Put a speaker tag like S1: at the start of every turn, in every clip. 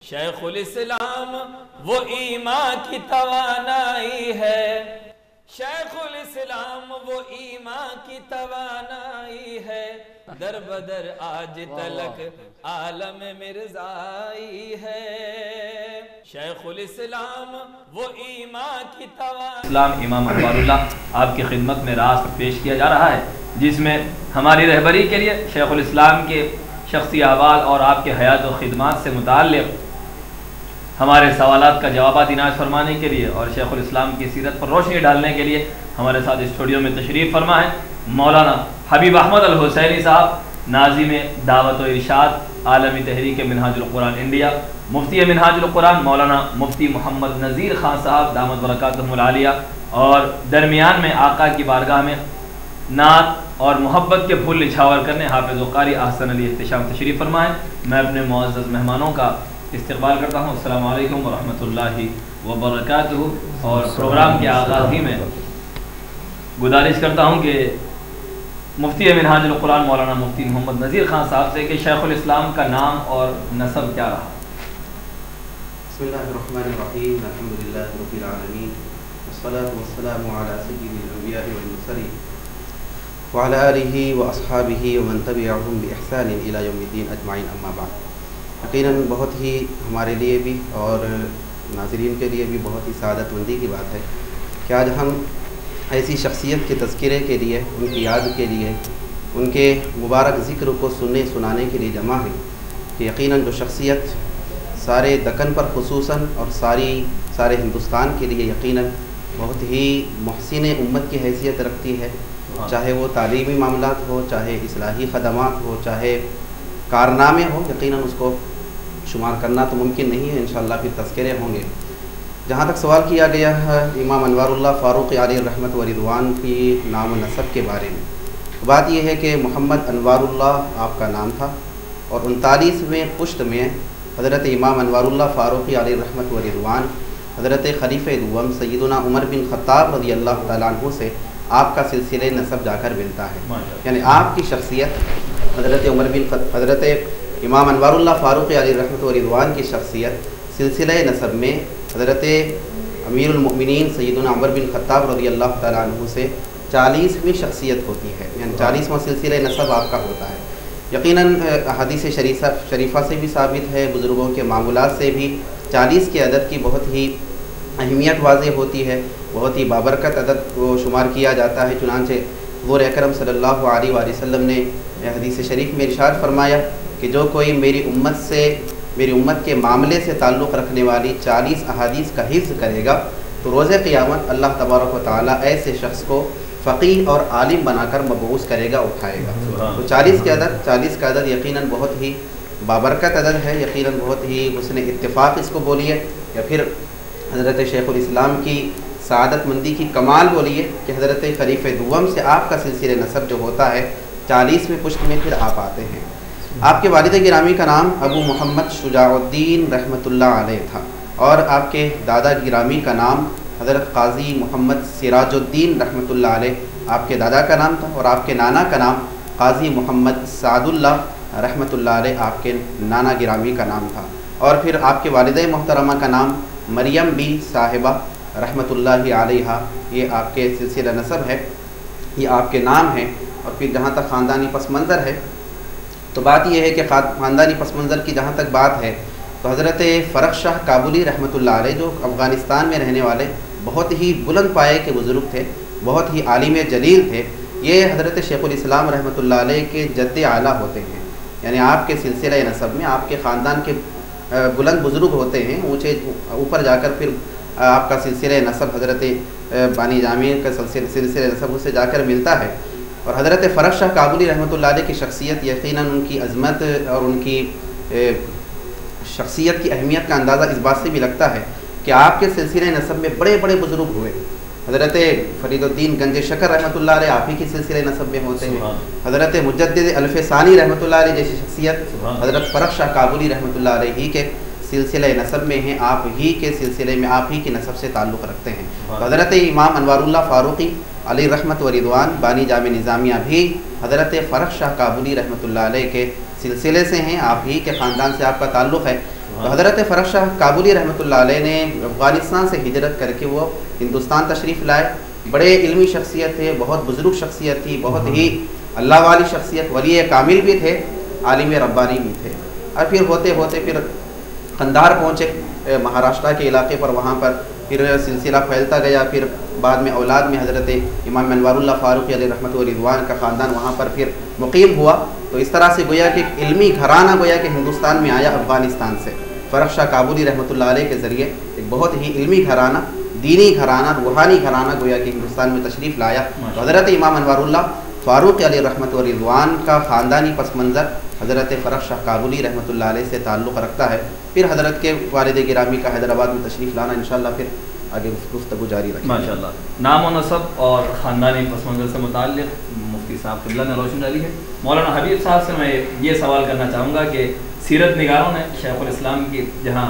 S1: شیخ الاسلام وہ ایمان کی توانائی ہے، شیخ الاسلام وہ ایمان کی توانائی ہے، در بدر آج تلک عالم مرزائی ہے، شیخ الاسلام وہ ایمان کی توانائی۔
S2: اسلام امام انوار اللہ آپ کی خدمت میں راست پیش کیا جا رہا ہے، جس میں ہماری رہبری کے لیے شیخ الاسلام کے شخصی احوال اور آپ کے حیات و خدمات سے متعلق ہمارے سوالات کا جوابات عنایت فرمانے کے لیے اور شیخ الاسلام کی سیرت پر روشنی ڈالنے کے لیے ہمارے ساتھ اسٹوڈیو میں تشریف فرما ہے مولانا حبیب احمد الحسینی صاحب، ناظم دعوت و ارشاد عالمی تحریک منہاج القرآن انڈیا، مفتی منہاج القرآن مولانا مفتی محمد نذیر خان صاحب دامت برکاتہم العالیہ، اور درمیان میں آقا کی بارگاہ میں نعت اور محبت کے پھول نچھاور کرنے حافظ و قاری احسن علی احتشام تشریف فرمائیں۔ میں اپنے معزز مہمانوں کا استقبال کرتا ہوں۔ السلام علیکم ورحمۃ اللہ وبرکاتہ۔ اور پروگرام کے آغاز ہی میں گزارش کرتا ہوں کہ مفتی منہاج القرآن مولانا مفتی محمد نذیر خان صاحب سے کہ شیخ الاسلام کا نام اور نسب کیا رہا؟
S3: بسم اللہ الرحمن الرحیم، الحمدللہ رب العالمین، والصلاة والسلام علی سید الانبیاء والمرسلین وعلی آلہ واصحابہ ومن تبعہم بإحسان الی یوم الدین اجمعین، اما بعد۔ یقیناً بہت ہی ہمارے لیے بھی اور ناظرین کے لیے بھی بہت ہی سعادت مندی کی بات ہے کہ آج ہم ایسی شخصیت کے تذکرے کے لیے، ان کی یاد کے لیے، ان کے مبارک ذکر کو سنانے کے لیے جمع ہیں کہ یقیناً جو شخصیت سارے دکن پر خصوصاً اور سارے ہندوستان کے لیے یقیناً بہت ہی محسن امت کی حیثیت رکھتی ہے، چاہے وہ تعلیمی معاملات ہو، چاہے اصلاحی خدمات ہو، چاہے کارنامے ہو، یقیناً اس کو شمار کرنا تو ممکن نہیں ہے، انشاءاللہ پھر تذکرے ہوں گے۔ جہاں تک سوال کیا گیا ہے امام انوار اللہ فاروق علیہ رحمت و رضوان کی نام و نسب کے بارے میں، بات یہ ہے کہ محمد انوار اللہ آپ کا نام تھا، اور 39ویں پشت میں حضرت امام انوار اللہ فاروق علیہ رحمت و رضوان حضرت خلیفہ دوم سیدنا عمر بن خطاب رضی اللہ تعالیٰ عنہ سے آپ کا سلسلہ نسب جا کر ملتا ہے، یعنی آپ کی شخصیت حضرت امام انوار اللہ فاروق علیہ رحمت و رضوان کی شخصیت سلسلہ نسب میں حضرت امیر المؤمنین سیدنا عمر بن خطاب رضی اللہ تعالیٰ عنہ سے 40ویں شخصیت ہوتی ہے، یعنی 40واں سلسلہ نسب آپ کا ہوتا ہے۔ یقیناً حدیث شریفہ سے بھی ثابت ہے، بزرگوں کے معمولات سے بھی 40 کے عدد کی بہت ہی اہمیت واضح ہوتی ہے، بہت ہی بابرکت عدد کو شمار کیا جاتا ہے۔ چنانچہ حضور اکرم صلی اللہ علیہ وآلہ وسلم نے حدیث شریف میں ارشاد فرمایا کہ جو کوئی میری امت کے معاملے سے تعلق رکھنے والی 40 احادیث کا حفظ کرے گا تو روز قیامت اللہ تبارک و تعالیٰ ایسے شخص کو فقیہ اور عالم بنا کر مبعوث کرے گا، اٹھائے گا۔ تو 40 کا عدد یقیناً بہت ہی بابرکت عدد ہے، یقیناً بہت ہی حسن اتفاق اس کو بولیے یا پھر حضرت شیخ الاسلام کی سعادت مندی کی کمال بولیے کہ حضرت خلیفہ دوم سے آپ کا سلسلہ نسب جو ہوتا ہے 40ویں پشت میں پھر آپ آتے ہیں۔ آپ کے والد گرامی کا نام ابو محمد شجاع الدین رحمۃ اللہ علیہ تھا، اور آپ کے دادا گرامی کا نام حضرت قاضی محمد سراج الدین رحمۃ اللہ علیہ آپ کے دادا کا نام تھا، اور آپ کے نانا کا نام قاضی محمد سعد اللہ رحمۃ اللہ علیہ آپ کے نانا گرامی کا نام تھا، اور پھر آپ کے والدہ محترمہ کا نام مریم بی صاحبہ رحمۃ اللہ علیہ، یہ آپ کے سلسلہ نسب ہے، یہ آپ کے نام ہیں۔ اور پھر جہاں تک خاندانی پس منظر ہے تو بات یہ ہے کہ خاندانی پس منظر کی جہاں تک بات ہے تو حضرت فرخ شاہ کابلی رحمۃ اللہ علیہ جو افغانستان میں رہنے والے بہت ہی بلند پائے کے بزرگ تھے، بہت ہی عالم جلیل تھے، یہ حضرت شیخ الاسلام رحمۃ اللہ علیہ کے جد اعلیٰ ہوتے ہیں، یعنی آپ کے سلسلہ نسب میں آپ کے خاندان کے بلند بزرگ ہوتے ہیں، اونچے اوپر جا کر پھر آپ کا سلسلہ نسب حضرت بانی جامع کا سلسلہ نسب اس سے جا کر ملتا ہے۔ اور حضرت فرخ شاہ کابلی رحمۃ اللہ علیہ کی شخصیت یقیناً ان کی عظمت اور ان کی شخصیت کی اہمیت کا اندازہ اس بات سے بھی لگتا ہے کہ آپ کے سلسلہ نسب میں بڑے بڑے بزرگ ہوئے، حضرت فرید الدین گنج شکر رحمۃ اللہ علیہ آپ ہی کی سلسلہ نسب میں ہوتے ہیں، حضرت مجدد الف ثانی رحمۃ اللہ علیہ جیسی شخصیت حضرت فرخ شاہ کابلی رحمۃ اللہ علیہ ہی کے سلسلہ نسب میں ہیں، آپ ہی کے سلسلے میں آپ ہی کے نسب سے تعلق رکھتے ہیں۔ حضرت امام انوار اللہ فاروقی علیہ رحمت و رضوان بانی جامع نظامیہ بھی حضرت فرخ شاہ کابلی رحمۃ اللہ علیہ کے سلسلے سے ہیں، آپ ہی کے خاندان سے آپ کا تعلق ہے۔ تو حضرت فرخ شاہ کابلی رحمۃ اللہ علیہ نے افغانستان سے ہجرت کر کے وہ ہندوستان تشریف لائے. بڑے علمی شخصیت تھے, بہت بزرگ شخصیت تھی, بہت ہی اللہ والی شخصیت, ولی کامل بھی تھے, عالم ربانی بھی تھے. اور پھر ہوتے ہوتے پھر قندھار پہنچے مہاراشٹرا کے علاقے پر, وہاں پر پھر سلسلہ پھیلتا گیا. پھر بعد میں اولاد میں حضرت امام انوار اللہ فاروقی علیہ رحمۃ و رضوان کا خاندان وہاں پر پھر مقیم ہوا. تو اس طرح سے گویا کہ علمی گھرانہ گویا کہ ہندوستان میں آیا افغانستان سے. فرخ شاہ کابلی رحمۃ اللہ علیہ کے ذریعے ایک بہت ہی علمی گھرانہ, دینی گھرانہ, روحانی گھرانہ گویا کہ ہندوستان میں تشریف لایا. تو حضرت امام انوار اللہ فاروق علیہ رحمۃ و رضوان کا خاندانی پس منظر حضرت فرخ شاہ کابلی رحمۃ اللہ علیہ سے تعلق رکھتا ہے. پھر حضرت کے والد گرامی کا حیدرآباد میں تشریف لانا انشاءاللہ پھر آگے گفتگو جاری رکھیں.
S2: ماشاءاللہ. نام و نسب اور خاندانی پس منظر سے متعلق مفتی صاحب قبلہ نے روشن ڈالی ہے. مولانا حبیب صاحب سے میں یہ سوال کرنا چاہوں گا کہ سیرت نگاروں نے شیخ الاسلام کی جہاں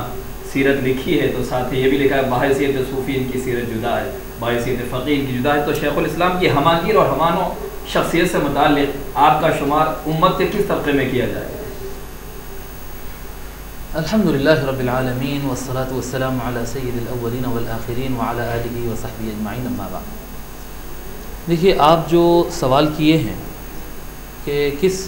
S2: سیرت لکھی ہے تو ساتھ ہی یہ بھی لکھا ہے بحیثیت صوفی ان کی سیرت جدا ہے, بحیثیت فقیہ ان کی جدا ہے. تو شیخ الاسلام کی ہماگیر اور ہمانو شخصیت سے متعلق آپ کا شمار امت کے کس طبقے میں کیا جائے؟
S4: الحمدللہ رب العالمین والصلاة والسلام علی سید الاولین والآخرین وعلی آلہ وصحبہ اجمعین, اما بعد. دیکھیے, آپ جو سوال کیے ہیں کہ کس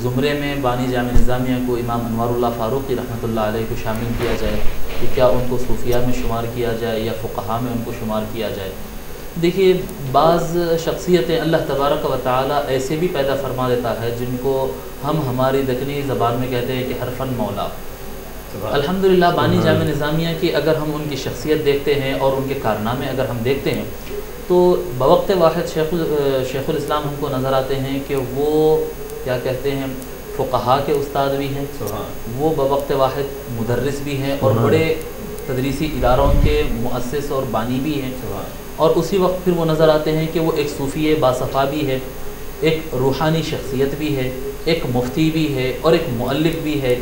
S4: زمرے میں بانی جامع نظامیہ کو امام انوار اللہ فاروقی رحمۃ اللہ علیہ کو شامل کیا جائے, کہ کیا ان کو صوفیہ میں شمار کیا جائے یا فقہا میں ان کو شمار کیا جائے. دیکھیے, بعض شخصیتیں اللہ تبارک و تعالی ایسے بھی پیدا فرما دیتا ہے جن کو ہم ہماری دکنی زبان میں کہتے ہیں کہ حرفن مولا. الحمدللہ بانی جامع نظامیہ کی اگر ہم ان کی شخصیت دیکھتے ہیں اور ان کے کارنامے اگر ہم دیکھتے ہیں تو بوقت واحد شیخ الاسلام ہم کو نظر آتے ہیں کہ وہ کیا کہتے ہیں فقہا کے استاد بھی ہیں, وہ بوقت واحد مدرس بھی ہیں اور بڑے تدریسی اداروں کے مؤسس اور بانی بھی ہیں. اور اسی وقت پھر وہ نظر آتے ہیں کہ وہ ایک صوفی باصفا بھی ہے, ایک روحانی شخصیت بھی ہے, ایک مفتی بھی ہے اور ایک مؤلف بھی ہے,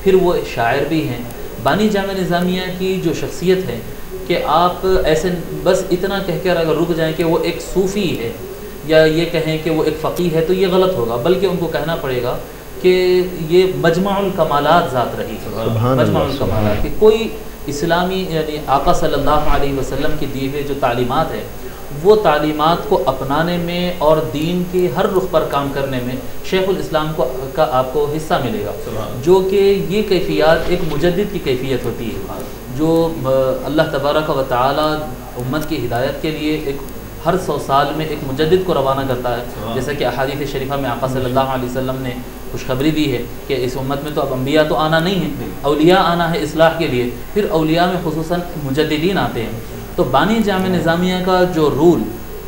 S4: پھر وہ شاعر بھی ہیں. بانی جامع نظامیہ کی جو شخصیت ہے کہ آپ ایسے بس اتنا کہہ کر اگر رک جائیں کہ وہ ایک صوفی ہے یا یہ کہیں کہ وہ ایک فقیہ ہے تو یہ غلط ہوگا, بلکہ ان کو کہنا پڑے گا کہ یہ مجمع الکمالات ذات رہی, مجمع الکمالات, کہ کوئی اسلامی یعنی آقا صلی اللہ علیہ وسلم کی دی ہوئے جو تعلیمات ہے وہ تعلیمات کو اپنانے میں اور دین کے ہر رخ پر کام کرنے میں شیخ الاسلام کا آپ کو حصہ ملے گا, جو کہ یہ کیفیات ایک مجدد کی کیفیت ہوتی ہے جو اللہ تبارک و تعالی امت کی ہدایت کے لیے ایک ہر 100 سال میں ایک مجدد کو روانہ کرتا ہے. جیسا کہ احادیث شریفہ میں آقا صلی اللہ علیہ وسلم نے خوشخبری دی ہے کہ اس امت میں تو اب انبیاء تو آنا نہیں ہے, اولیاء آنا ہے اصلاح کے لیے, پھر اولیاء میں خصوصاً مجددین آتے ہیں. تو بانی جامع نظامیہ کا جو رول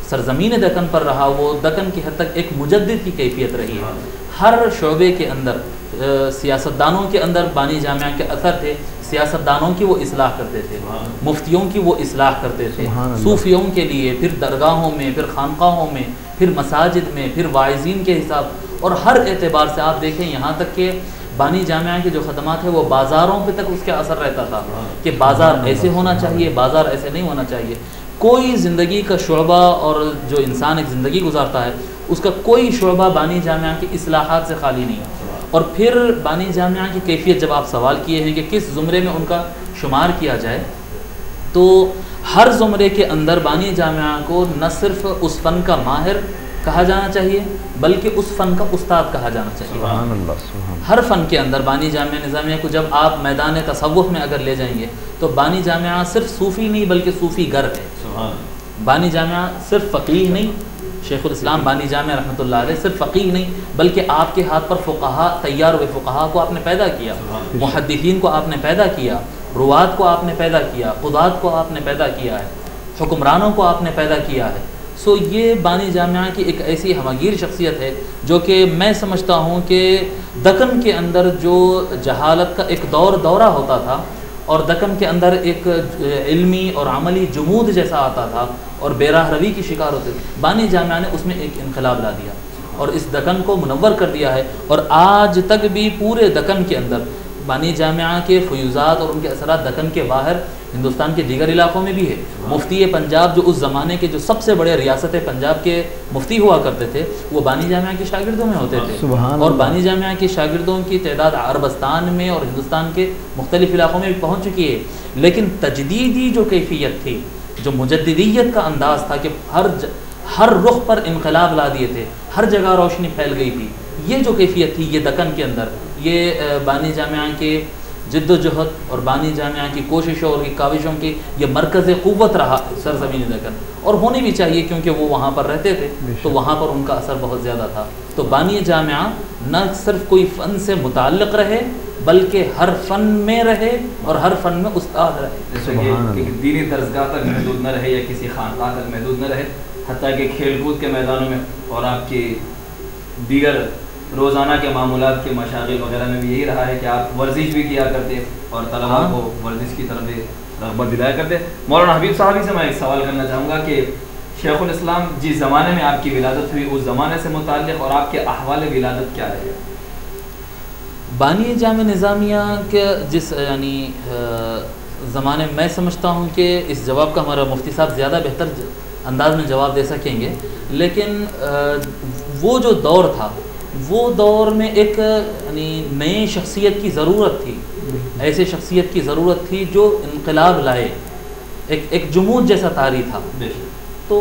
S4: سرزمین دکن پر رہا وہ دکن کی حد تک ایک مجدد کی کیفیت رہی ہے. ہر شعبے کے اندر سیاستدانوں کے اندر بانی جامعہ کے اثر تھے, سیاستدانوں کی وہ اصلاح کرتے تھے, مفتیوں کی وہ اصلاح کرتے تھے, صوفیوں کے لیے, پھر درگاہوں میں, پھر خانقاہوں میں, پھر مساجد میں, پھر واعظین کے حساب, اور ہر اعتبار سے آپ دیکھیں یہاں تک کہ بانی جامعہ کے جو خدمات ہیں وہ بازاروں پہ تک اس کا اثر رہتا تھا کہ بازار ایسے ہونا چاہیے, بازار ایسے نہیں ہونا چاہیے. کوئی زندگی کا شعبہ اور جو انسان ایک زندگی گزارتا ہے اس کا کوئی شعبہ بانی جامعہ کی اصلاحات سے خالی نہیں. اور پھر بانی جامعہ کی کیفیت جب آپ سوال کیے ہیں کہ کس زمرے میں ان کا شمار کیا جائے, تو ہر زمرے کے اندر بانی جامعہ کو نہ صرف اس فن کا ماہر کہا جانا چاہیے بلکہ اس فن کا استاد کہا جانا چاہیے. سبحان اللہ. ہر فن کے اندر بانی جامعہ نظامیہ کو جب آپ میدان تصوف میں اگر لے جائیں گے تو بانی جامعہ صرف صوفی نہیں بلکہ صوفی گر ہے. بانی جامعہ صرف فقیہ نہیں, شیخ الاسلام بانی جامعہ رحمۃ اللہ علیہ صرف فقیہ نہیں بلکہ آپ کے ہاتھ پر فقہا, تیار ہوئے فقہا کو آپ نے پیدا کیا, محدثین کو آپ نے پیدا کیا, روات کو آپ نے پیدا کیا, قضات کو آپ نے پیدا کیا ہے, حکمرانوں کو آپ نے پیدا کیا ہے. سو یہ بانی جامعہ کی ایک ایسی ہمگیر شخصیت ہے جو کہ میں سمجھتا ہوں کہ دکن کے اندر جو جہالت کا ایک دورہ ہوتا تھا اور دکن کے اندر ایک علمی اور عملی جمود جیسا آتا تھا اور بے راہ روی کی شکار ہوتے تھے, بانی جامعہ نے اس میں ایک انقلاب لا دیا اور اس دکن کو منور کر دیا ہے. اور آج تک بھی پورے دکن کے اندر بانی جامعہ کے فیوزات اور ان کے اثرات دکن کے باہر ہندوستان کے دیگر علاقوں میں بھی ہے۔ مفتی پنجاب جو اس زمانے کے جو سب سے بڑے ریاست پنجاب کے مفتی ہوا کرتے تھے وہ بانی جامعہ کے شاگردوں میں ہوتے تھے، اور بانی جامعہ کے شاگردوں کی تعداد عربستان میں اور ہندوستان کے مختلف علاقوں میں بھی پہنچ چکی ہے۔ لیکن تجدیدی جو کیفیت تھی، جو مجددیت کا انداز تھا کہ ہر رخ پر انقلاب لا دیے تھے، ہر جگہ روشنی پھیل گئی تھی، یہ جو کیفیت تھی یہ دکن کے اندر، یہ بانی جامعہ کے جد و جہد اور بانی جامعہ کی کوششوں اور کی کاوشوں کی یہ مرکز قوت رہا سرزمین دکن، اور ہونی بھی چاہیے کیونکہ وہ وہاں پر رہتے تھے تو وہاں پر ان کا اثر بہت زیادہ تھا۔ تو بانی جامعہ نہ صرف کوئی فن سے متعلق رہے بلکہ ہر فن میں رہے اور ہر فن میں استاد رہے،
S2: جیسے کہ دینی درسگاہ تک محدود نہ رہے یا کسی خانقاہ تک محدود نہ رہے، حتیٰ کہ کھیل کود کے میدانوں میں اور آپ کی دیگر روزانہ کے معمولات کے مشاغل وغیرہ میں بھی یہی رہا ہے کہ آپ ورزش بھی کیا کرتے اور طلباء کو ورزش کی طرف رغبت دلایا کرتے۔ مولانا حبیب صاحبی سے میں ایک سوال کرنا چاہوں گا کہ شیخ الاسلام جس زمانے میں آپ کی ولادت ہوئی اس زمانے سے متعلق اور آپ کے احوال ولادت کیا رہے؟
S4: بانی جامع نظامیہ کے جس زمانے میں سمجھتا ہوں کہ اس جواب کا ہمارا مفتی صاحب زیادہ بہتر انداز میں جواب دے سکیں گے، لیکن وہ جو دور تھا وہ دور میں ایک نئی شخصیت کی ضرورت تھی، ایسے شخصیت کی ضرورت تھی جو انقلاب لائے، ایک جمود جیسا طاری تھا۔ تو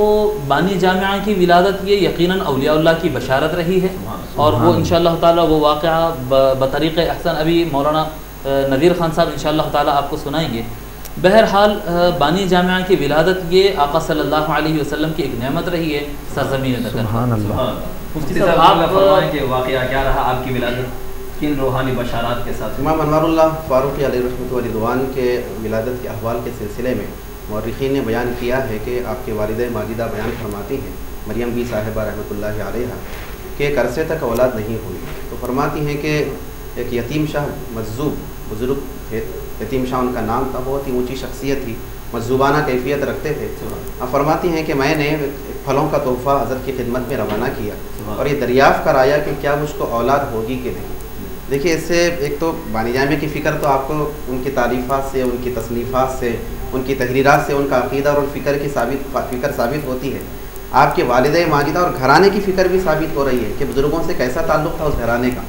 S4: بانی جامعہ کی ولادت یہ یقیناً اولیاء اللہ کی بشارت رہی ہے، اور وہ انشاءاللہ تعالی وہ واقعہ بطریق احسن ابھی مولانا نذیر خان صاحب انشاءاللہ تعالی آپ کو سنائیں گے۔ بہرحال بانی جامعہ کی ولادت یہ آقا صلی اللہ علیہ وسلم کی ایک نعمت رہی ہے سرزمین دکن۔
S2: سبحان اللہ۔ مفتی صاحب آپ فرمائیں کہ واقعہ کیا رہا آپ کی ولادت، کن روحانی بشارات کے ساتھ؟
S3: امام انوار اللہ فاروقی علیہ رحمۃ و رضوان کے ولادت کے احوال کے سلسلے میں مورخین نے بیان کیا ہے کہ آپ کے والدہ ماجدہ بیان فرماتی ہیں مریم بی صاحبہ رحمۃ اللہ علیہ کہ ایک عرصے تک اولاد نہیں ہوئی، تو فرماتی ہیں کہ ایک یتیم شاہ مجذوب بزرگ تھے، یتیم شاہ ان کا نام تھا، بہت ہی اونچی شخصیت تھی، مجذوبانہ کیفیت رکھتے تھے۔ اب فرماتی ہیں کہ میں نے پھلوں کا تحفہ حضرت کی خدمت میں روانہ کیا اور یہ دریافت کرایا کہ کیا مجھ کو اولاد ہوگی کہ نہیں۔ دیکھیے اس سے ایک تو بانی جامعہ کی فکر تو آپ کو ان کی تالیفات سے، ان کی تصنیفات سے، ان کی تحریرات سے ان کا عقیدہ اور فکر کی فکر ثابت ہوتی ہے۔ آپ کے والدہ ماجدہ اور گھرانے کی فکر بھی ثابت ہو رہی ہے کہ بزرگوں سے کیسا تعلق تھا اس گھرانے کا،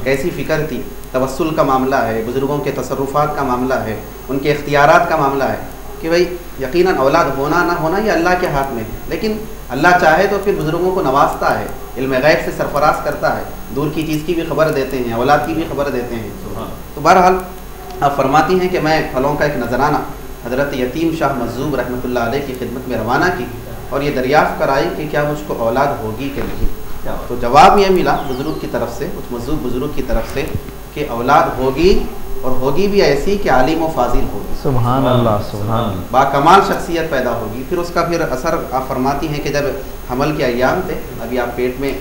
S3: کیسی فکر تھی، توسل کا معاملہ ہے، بزرگوں کے تصرفات کا معاملہ ہے، ان کے اختیارات کا معاملہ ہے کہ بھائی یقیناً اولاد ہونا نہ ہونا یہ اللہ کے ہاتھ میں ہے، لیکن اللہ چاہے تو پھر بزرگوں کو نوازتا ہے، علم غیب سے سرفراز کرتا ہے، دور کی چیز کی بھی خبر دیتے ہیں، اولاد کی بھی خبر دیتے ہیں۔ تو بہرحال آپ فرماتی ہیں کہ میں پھلوں کا ایک نذرانہ حضرت یتیم شاہ مجذوب رحمۃ اللہ علیہ کی خدمت میں روانہ کی اور یہ دریافت کرائی کہ کیا مجھ کو اولاد ہوگی کہ نہیں۔ تو جواب یہ ملا بزرگ کی طرف سے، اس مجذوب بزرگ کی طرف سے کہ اولاد ہوگی، اور ہوگی بھی ایسی کہ عالم و فاضل ہوگی،
S5: سبحان اللہ، سبحان اللہ،
S3: با کمال شخصیت پیدا ہوگی۔ پھر اس کا پھر اثر آپ فرماتی ہیں کہ جب حمل کے ایام تھے، ابھی آپ پیٹ میں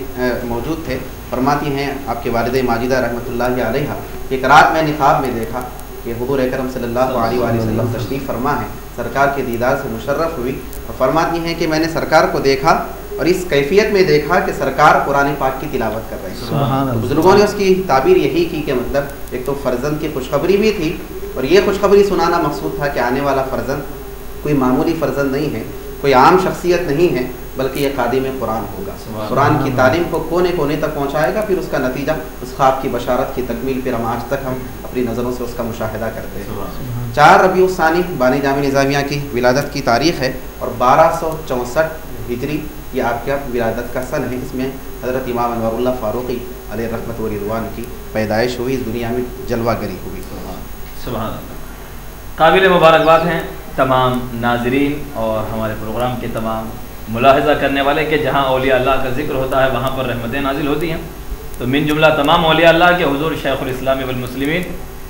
S3: موجود تھے، فرماتی ہیں آپ کے والدہ ماجدہ رحمۃ اللہ علیہ ایک رات میں خواب میں دیکھا کہ حضور اکرم صلی اللہ علیہ وآلہ وسلم تشریف فرما ہے، سرکار کے دیدار سے مشرف ہوئی، اور فرماتی ہیں کہ میں نے سرکار کو دیکھا اور اس کیفیت میں دیکھا کہ سرکار قرآن پاک کی تلاوت کر رہے ہیں۔
S5: سبحان اللہ۔
S3: بزرگوں نے اس کی تعبیر یہی کی کہ مطلب ایک تو فرزند کی خوشخبری بھی تھی، اور یہ خوشخبری سنانا مقصود تھا کہ آنے والا فرزند کوئی معمولی فرزند نہیں ہے، کوئی عام شخصیت نہیں ہے، بلکہ یہ خادم قرآن ہوگا، قرآن کی تعلیم کو کونے کونے تک پہنچائے گا۔ پھر اس کا نتیجہ اس خواب کی بشارت کی تکمیل پھر ہم آج تک ہم اپنی نظروں سے اس کا مشاہدہ کرتے ہیں۔ 4 ربیع الثانی بانی جامع نظامیہ کی ولادت کی تاریخ ہے، اور 1264 ہجری یہ آپ کا ولادت کا سن ہے۔ اس میں حضرت امام انوار اللہ فاروقی علیہ رحمۃ و رضوان کی پیدائش ہوئی، اس دنیا میں جلوہ گری ہوئی۔
S2: سبحان اللہ۔ قابل مبارکباد ہیں تمام ناظرین اور ہمارے پروگرام کے تمام ملاحظہ کرنے والے کہ جہاں اولیاء اللہ کا ذکر ہوتا ہے وہاں پر رحمتیں نازل ہوتی ہیں۔ تو من جملہ تمام اولیاء اللہ کے حضور شیخ الاسلام والمسلمین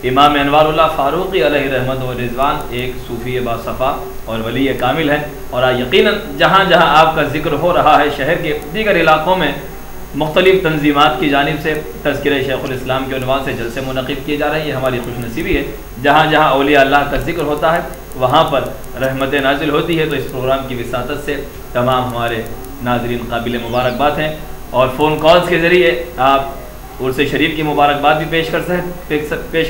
S2: امام انوار اللہ فاروقی علیہ رحمت و رضوان ایک صوفی باصفا اور ولی کامل ہے، اور یقیناً جہاں جہاں آپ کا ذکر ہو رہا ہے شہر کے دیگر علاقوں میں مختلف تنظیمات کی جانب سے تذکرہ شیخ الاسلام کے عنوان سے جلسے منعقد کیے جا رہے ہیں، یہ ہماری خوش نصیبی ہے۔ جہاں جہاں اولیاء اللہ کا ذکر ہوتا ہے وہاں پر رحمتیں نازل ہوتی ہے۔ تو اس پروگرام کی وساطت سے تمام ہمارے ناظرین قابل مبارکباد ہیں، اور فون کالز کے ذریعے آپ عرس شریف کی مبارکباد بھی پیش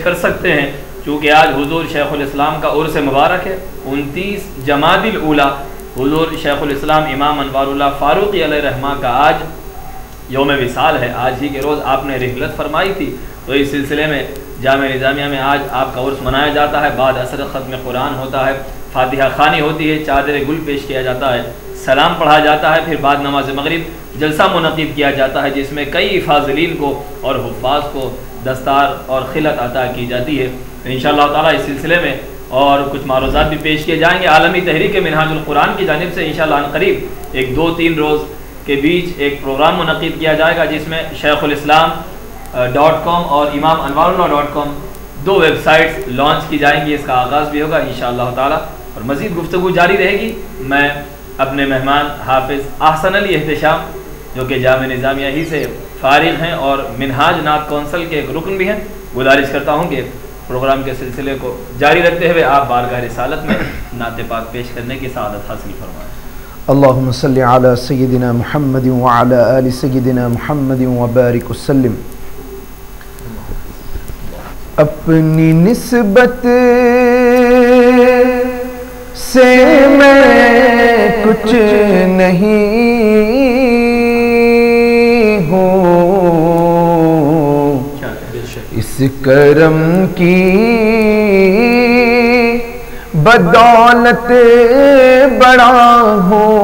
S2: کر سکتے ہیں، چونکہ آج حضور شیخ الاسلام کا عرس مبارک ہے، 29 جمادی الاولیٰ حضور شیخ الاسلام امام انوار اللہ فاروقی علیہ رحمہ کا آج یوم وصال ہے۔ آج ہی کے روز آپ نے رحلت فرمائی تھی، تو اس سلسلے میں جامعہ نظامیہ میں آج آپ کا عرس منایا جاتا ہے۔ بعد اثر ختم قرآن ہوتا ہے، فاتحہ خوانی ہوتی ہے، چادر گل پیش کیا جاتا ہے، سلام پڑھا جاتا ہے، پھر بعد نماز مغرب جلسہ منعقد کیا جاتا ہے جس میں کئی فاضلین کو اور حفاظ کو دستار اور خلعت عطا کی جاتی ہے۔ انشاءاللہ تعالیٰ اس سلسلے میں اور کچھ معروضات بھی پیش کیے جائیں گے۔ عالمی تحریک منہاج القرآن کی جانب سے انشاءاللہ عنقریب ایک 2-3 روز کے بیچ ایک پروگرام منعقد کیا جائے گا جس میں شیخ الاسلام .com اور امام انوار اللہ .com 2 ویب سائٹس لانچ کی جائیں گی۔ اس کا آغاز بھی ہوگا انشاءاللہ تعالیٰ اور مزید گفتگو جاری رہے گی۔ میں اپنے مہمان حافظ احسن علی احتشام جو کہ جامعہ نظامیہ ہی سے فارغ ہیں اور منہاج نعت کونسل کے ایک رکن بھی ہیں، گزارش کرتا ہوں کہ پروگرام کے سلسلے کو جاری رکھتے ہوئے آپ بارگاہ رسالت میں نعت پاک پیش کرنے کی سعادت حاصل فرمائیں۔
S5: اللہم صلی علی سیدنا محمد وعلی آل سیدنا محمد وبارک وسلم۔ اپنی نسبت سے میں کچھ نہیں ہوں، اس کرم کی بدولت بڑا ہوں،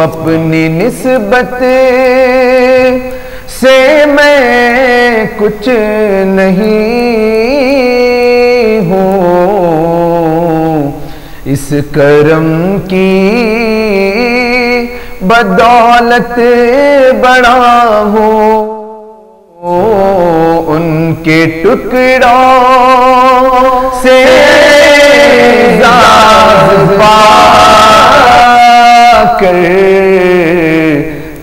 S5: اپنی نسبت سے میں کچھ نہیں ہوں، اس کرم کی بدولت بڑا ہوں، ان کے ٹکڑوں سے زاز پا کر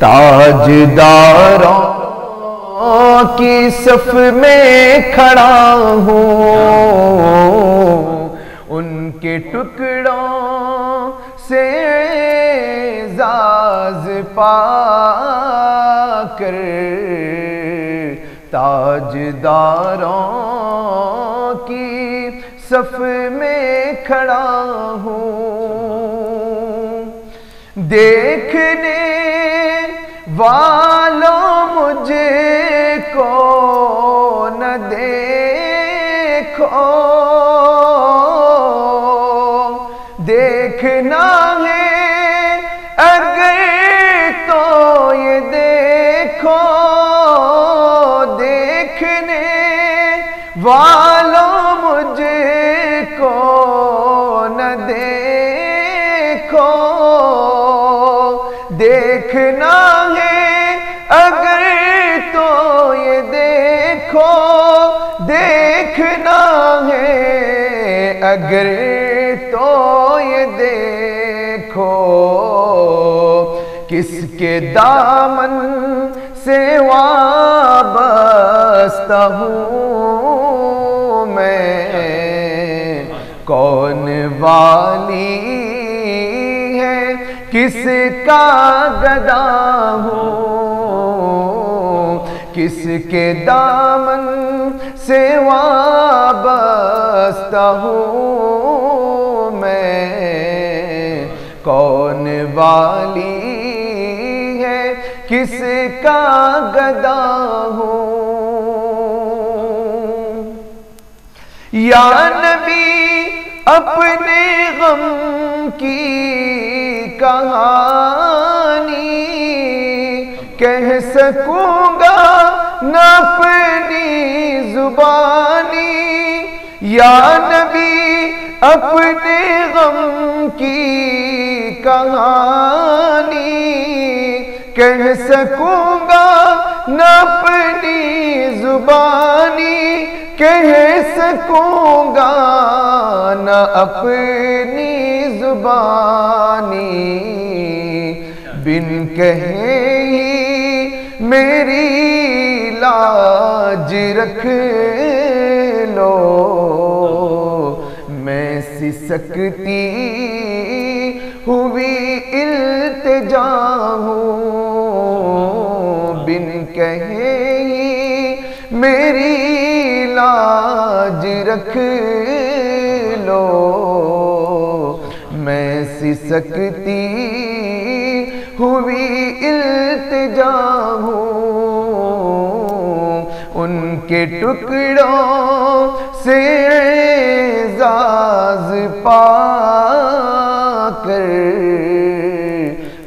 S5: تاجداروں کی صف میں کھڑا ہوں، ان کے ٹکڑوں سے زاز پا کر تاجداروں کی صف میں کھڑا ہوں، دیکھنے والوں مجھے کو نہ دیکھو، دیکھنا ہے اگر تو یہ دیکھو، دیکھنے والوں مجھے کو نہ دیکھو، دیکھنا ہے اگر تو یہ دیکھو، دیکھنا ہے اگر تو یہ دیکھو، کس کے دامن سے وابستہ ہوں میں، کون والی ہے کس کا گدا ہوں، کس کے دامن سے وابستہ ہوں میں، کون والی ہے کس کا گدا ہوں، یا نبی اپنے غم کی کہانی کہہ سکوں گا نہ اپنی زبانی، یا نبی اپنے غم کی کہانی کہہ سکوں گا نہ اپنی زبانی، کہہ سکوں گا نہ اپنی زبانی، بن کہے ہی میری لاج رکھ لو، میں سسکتی ہوئی التجا ہوں، بن کہے ہی میری لاج رکھ لو، میں سسکتی ہوئی التجا ہوں، ان کے ٹکڑوں سے اعزاز پا کر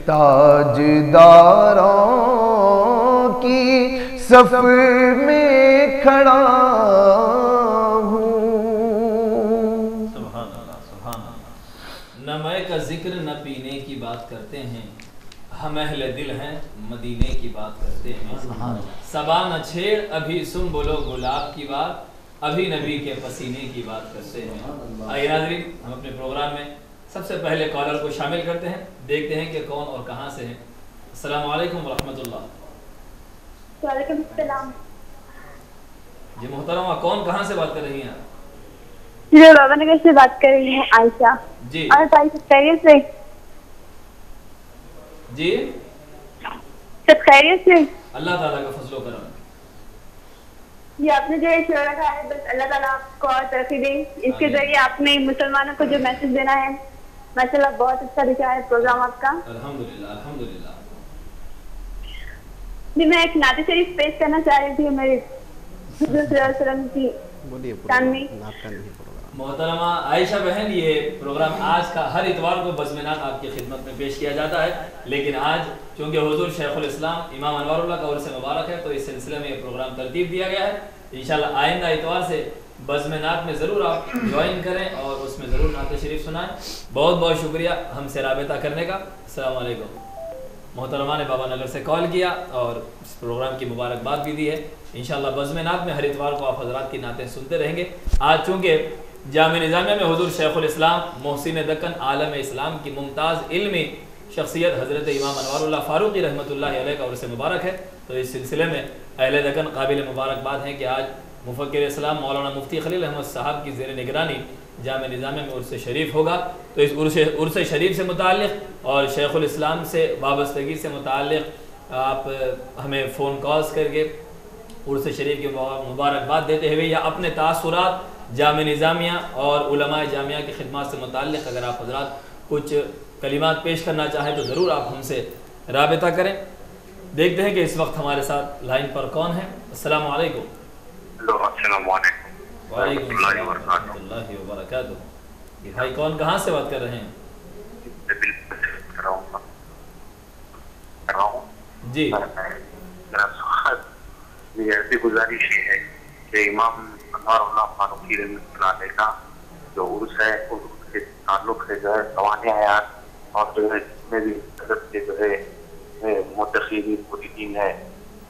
S5: تاجداروں کی صف میں کھڑا ہوں۔
S2: سبحان اللہ، سبحان اللہ۔ نہ مے کا ذکر نہ پینے کی بات کرتے ہیں، ہم اہل دل ہیں مدینے کی بات کرتے ہیں۔ صبا نہ چھیڑ ابھی سن بولو گلاب کی بات، ابھی نبی کے پسینے کی بات کرتے ہیں۔ آئیے ناظرین، ہم اپنے پروگرام میں سب سے پہلے کالر کو شامل کرتے ہیں، دیکھتے ہیں کہ کون اور کہاں سے ہیں۔ السلام علیکم ورحمۃ اللہ۔
S6: وعلیکم السلام۔
S2: جی محترمہ، کون کہاں سے بات کر رہی ہیں؟
S6: جی بابا نگر سے بات کر رہی ہیں عائشہ۔
S2: جی
S6: اور بھائی سب خیریت سے؟
S2: جی
S6: سب خیریت سے؟
S2: اللہ تعالیٰ کا فضل و کرم۔
S6: یہ آپ نے جو یہ شعر رکھا ہے، بس اللہ تعالیٰ آپ کو اور ترقی دے۔ اس کے ذریعے آپ نے مسلمانوں کو جو میسج دینا ہے، ماشاء اللہ بہت اچھا دکھا ہے پروگرام آپ کا۔
S2: الحمدللہ الحمدللہ۔
S6: جی میں ایک نعت شریف پیش کرنا چاہ رہی تھی میرے حضور صلی اللہ علیہ وسلم کی شان میں۔
S2: محترمہ عائشہ بہن، یہ پروگرام آج کا ہر اتوار کو بزم نعت آپ کی خدمت میں پیش کیا جاتا ہے، لیکن آج چونکہ حضور شیخ الاسلام امام انوار اللہ کا عرس مبارک ہے تو اس سلسلے میں یہ پروگرام ترتیب دیا گیا ہے۔ انشاءاللہ آئندہ اتوار سے بزم نعت میں ضرور آپ جوائن کریں اور اس میں ضرور نعت شریف سنائیں۔ بہت بہت شکریہ ہم سے رابطہ کرنے کا۔ السلام علیکم۔ محترمہ نے بابا نگر سے کال کیا اور اس پروگرام کی مبارکباد بھی دی ہے۔ انشاءاللہ بزم نعت میں ہر اتوار کو آپ حضرات کی نعتیں سنتے رہیں گے۔ آج چونکہ جامع نظامیہ میں حضور شیخ الاسلام محسن دکن عالم اسلام کی ممتاز علمی شخصیت حضرت امام انوار اللہ فاروقی رحمۃ اللہ علیہ کا عرس مبارک ہے، تو اس سلسلے میں اہل دکن قابل مبارکباد ہیں کہ آج مفکر اسلام مولانا مفتی خلیل احمد صاحب کی زیر نگرانی جامع نظامیہ میں عرس شریف ہوگا۔ تو اس عرس شریف سے متعلق اور شیخ الاسلام سے وابستگی سے متعلق آپ ہمیں فون کالز کر کے عرس شریف کی مبارکباد دیتے ہوئے یا اپنے تاثرات جامع نظامیہ اور علماء جامعہ کی خدمات سے متعلق اگر آپ حضرات کچھ کلمات پیش کرنا چاہیں تو ضرور آپ ہم سے رابطہ کریں۔ دیکھتے ہیں کہ اس وقت ہمارے ساتھ لائن پر کون ہے۔ السلام علیکم۔
S7: السلام علیکم
S2: وعلیکم السلام ورحمۃ اللہ وبرکاتہ۔ یہ بھائی کون کہاں سے بات کر رہے ہیں؟ جی
S7: میری ایسی گزارش یہ ہے کہ امام انوار اللہ فاروقی رحمۃ اللہ علیہ کا جو عرس ہے اس کے تعلق سے جو ہے سوانحیات اور جو ہے جتنے بھی حضرت کے جو ہے متقین مریدین ہے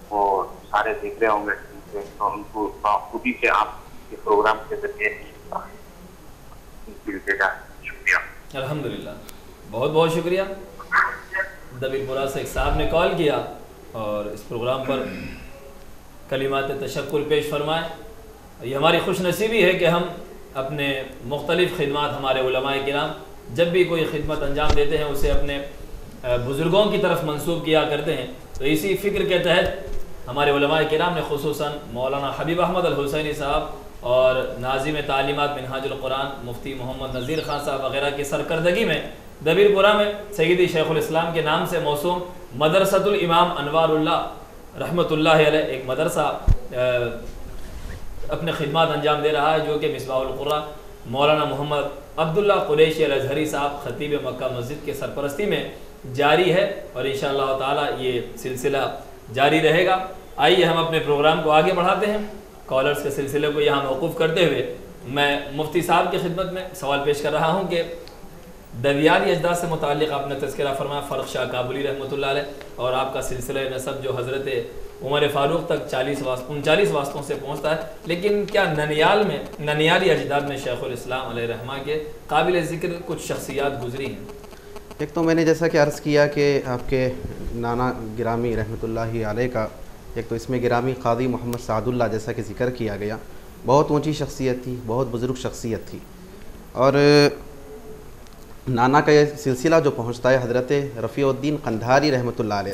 S7: وہ سارے دیکھ رہے ہوں گے، تو ان کو خودی سے آپ کے پروگرام کے ذریعے شکریہ۔
S2: الحمدللہ، بہت بہت شکریہ۔ دبیر پورہ سے ایک صاحب نے کال کیا اور اس پروگرام پر کلمات تشکر پیش فرمائے۔ یہ ہماری خوش نصیبی ہے کہ ہم اپنے مختلف خدمات ہمارے علماء کرام جب بھی کوئی خدمت انجام دیتے ہیں اسے اپنے بزرگوں کی طرف منسوب کیا کرتے ہیں۔ تو اسی فکر کے تحت ہمارے علماء کرام نے خصوصاً مولانا حبیب احمد الحسینی صاحب اور ناظم تعلیمات منہاج القرآن مفتی محمد نذیر خان صاحب وغیرہ کی سرکردگی میں دبیر پورہ میں سیدی شیخ الاسلام کے نام سے موسوم مدرسۃ الامام انوار اللہ رحمۃ اللہ علیہ ایک مدرسہ اپنے خدمات انجام دے رہا ہے، جو کہ مصباح القرآن مولانا محمد عبداللہ قریشی الازہری صاحب خطیب مکہ مسجد کے سرپرستی میں جاری ہے اور انشاءاللہ تعالی یہ سلسلہ جاری رہے گا۔ آئیے ہم اپنے پروگرام کو آگے بڑھاتے ہیں۔ کالرز کے سلسلے کو یہاں موقوف کرتے ہوئے میں مفتی صاحب کی خدمت میں سوال پیش کر رہا ہوں کہ ددیالی اجداد سے متعلق آپ نے تذکرہ فرمایا فرخ شاہ کابلی رحمۃ اللہ علیہ، اور آپ کا سلسلہ نسب جو حضرت عمر فاروق تک 39 واسطوں سے پہنچتا ہے، لیکن کیا ننیالی اجداد میں شیخ الاسلام علیہ رحمہ کے قابل ذکر کچھ شخصیات گزری ہیں؟
S3: ایک تو میں نے جیسا کہ عرض کیا کہ آپ کے نانا گرامی رحمۃ اللہ علیہ کا ایک تو اس میں گرامی قاضی محمد سعد اللہ جیسا کہ ذکر کیا گیا، بہت اونچی شخصیت تھی، بہت بزرگ شخصیت تھی، اور نانا کا یہ سلسلہ جو پہنچتا ہے حضرت رفیع الدین قندھاری رحمۃ اللہ علیہ،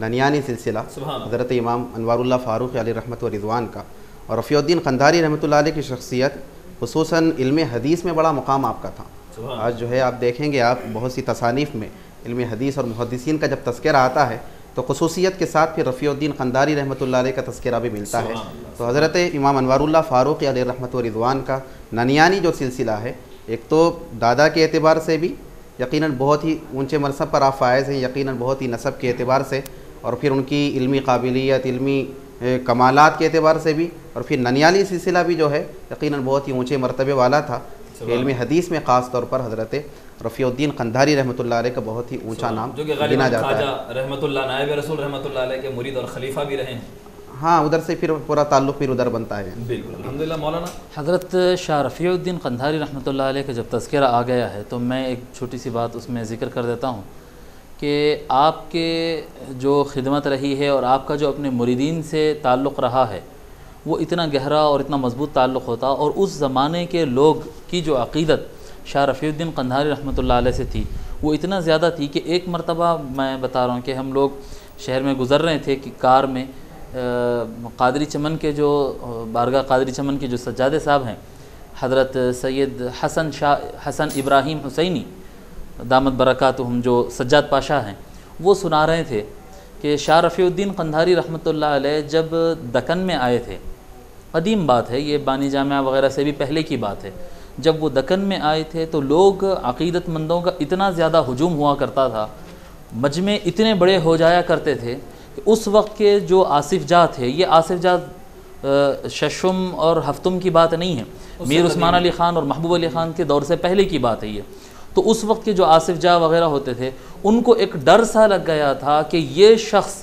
S3: ننیانی سلسلہ حضرت امام انوار اللہ فاروق علیہ رحمۃ و رضوان کا، اور رفیع الدین قندھاری رحمۃ اللہ علیہ کی شخصیت خصوصاً علم حدیث میں بڑا مقام آپ کا تھا. آج جو ہے آپ دیکھیں گے آپ بہت سی تصانیف میں علم حدیث اور محدثین کا جب تذکرہ آتا ہے تو خصوصیت کے ساتھ پھر رفیع الدین قنداری رحمۃ اللہ علیہ کا تذکرہ بھی ملتا ہے. تو حضرت امام انوار اللہ فاروقی علیہ رحمۃ و رضوان کا ننیانی جو سلسلہ ہے، ایک تو دادا کے اعتبار سے بھی یقیناً بہت ہی اونچے منصب پر آپ فائز ہیں، یقیناً بہت ہی نسب کے اعتبار سے، اور پھر ان کی علمی قابلیت، علمی کمالات کے اعتبار سے بھی، اور پھر ننیالی سلسلہ بھی جو ہے یقیناً بہت ہی اونچے مرتبے والا تھا. علم حدیث میں خاص طور پر حضرت رفیع الدین قندھاری رحمۃ اللہ علیہ کا بہت ہی اونچا نام گنا جاتا ہے.
S2: رحمۃ اللہ نائب رسول رحمۃ اللہ علیہ کے مرید اور خلیفہ بھی رہے ہیں.
S3: ہاں، ادھر سے پھر پورا تعلق پھر ادھر بنتا ہے.
S2: بالکل الحمدللہ. مولانا
S4: حضرت شاہ رفیع الدین قندھاری رحمۃ اللہ علیہ کا جب تذکرہ آ گیا ہے تو میں ایک چھوٹی سی بات اس میں ذکر کر دیتا ہوں کہ آپ کے جو خدمت رہی ہے اور آپ کا جو اپنے مریدین سے تعلق رہا ہے وہ اتنا گہرا اور اتنا مضبوط تعلق ہوتا، اور اس زمانے کے لوگ کی جو عقیدت شاہ رفیع الدین قندھاری رحمۃ اللہ علیہ سے تھی وہ اتنا زیادہ تھی کہ ایک مرتبہ میں بتا رہا ہوں کہ ہم لوگ شہر میں گزر رہے تھے کہ کار میں قادری چمن کے جو بارگاہ قادری چمن کے جو سجادے صاحب ہیں حضرت سید حسن ابراہیم حسینی دامت برکاتہم جو سجاد پاشا ہیں، وہ سنا رہے تھے کہ شاہ رفیع الدین قندھاری رحمۃ اللہ علیہ جب دکن میں آئے تھے، قدیم بات ہے یہ، بانی جامعہ وغیرہ سے بھی پہلے کی بات ہے، جب وہ دکن میں آئے تھے تو لوگ عقیدت مندوں کا اتنا زیادہ ہجوم ہوا کرتا تھا، مجمع اتنے بڑے ہو جایا کرتے تھے کہ اس وقت کے جو آصف جاہ تھے، یہ آصف جاہ ششم اور ہفتم کی بات نہیں ہے، میر عثمان علی خان اور محبوب علی خان کے دور سے پہلے کی بات ہے یہ. تو اس وقت کے جو آصف جاہ وغیرہ ہوتے تھے ان کو ایک ڈر سا لگ گیا تھا کہ یہ شخص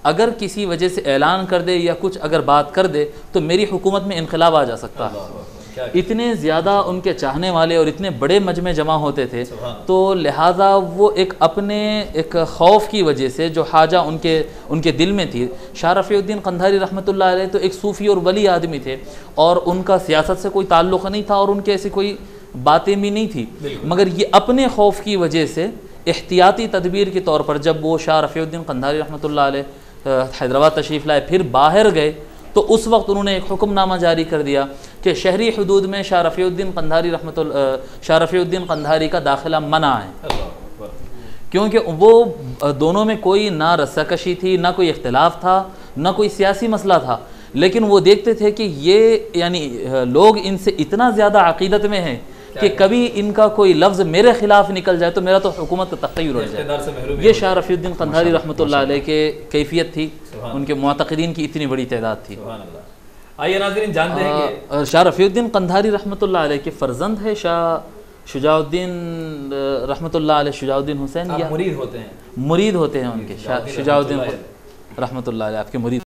S4: اگر کسی وجہ سے اعلان کر دے یا کچھ اگر بات کر دے تو میری حکومت میں انقلاب آ جا سکتا ہے. اتنے زیادہ ان کے چاہنے والے اور اتنے بڑے مجمع جمع ہوتے تھے، تو لہٰذا وہ ایک اپنے ایک خوف کی وجہ سے جو حاجہ ان کے دل میں تھی. شاہ رفیع الدین قندھاری رحمۃ اللہ علیہ تو ایک صوفی اور ولی آدمی تھے اور ان کا سیاست سے کوئی تعلق نہیں تھا اور ان کے ایسی کوئی باتیں بھی نہیں تھی، مگر یہ اپنے خوف کی وجہ سے احتیاطی تدبیر کے طور پر جب وہ شاہ رفیع الدین قندھاری رحمۃ اللہ علیہ حیدرآباد تشریف لائے، پھر باہر گئے تو اس وقت انہوں نے ایک حکم نامہ جاری کر دیا کہ شہری حدود میں شاہ رفیع الدین قندھاری کا داخلہ منع ہے، کیونکہ وہ دونوں میں کوئی نہ رسہ کشی تھی، نہ کوئی اختلاف تھا، نہ کوئی سیاسی مسئلہ تھا، لیکن وہ دیکھتے تھے کہ یہ یعنی لوگ ان سے اتنا زیادہ عقیدت میں ہیں کہ کبھی ان کا کوئی لفظ میرے خلاف نکل جائے تو میرا تو حکومت کا تختہ ہی اڑ جائے. یہ شاہ رفیع الدین قندھاری رحمۃ اللہ علیہ کے کیفیت تھی، ان کے معتقدین کی اتنی بڑی تعداد تھی.
S2: آئیے ناظرین جانتے ہیں کہ
S4: شاہ رفیع الدین قندھاری رحمۃ اللہ علیہ کے فرزند ہے شاہ شجاع الدین رحمۃ اللہ علیہ، شجاع الدین حسین، یا
S2: مرید ہوتے ہیں
S4: ان کے شاہ شجاع الدین رحمۃ اللہ علیہ آپ کے مرید.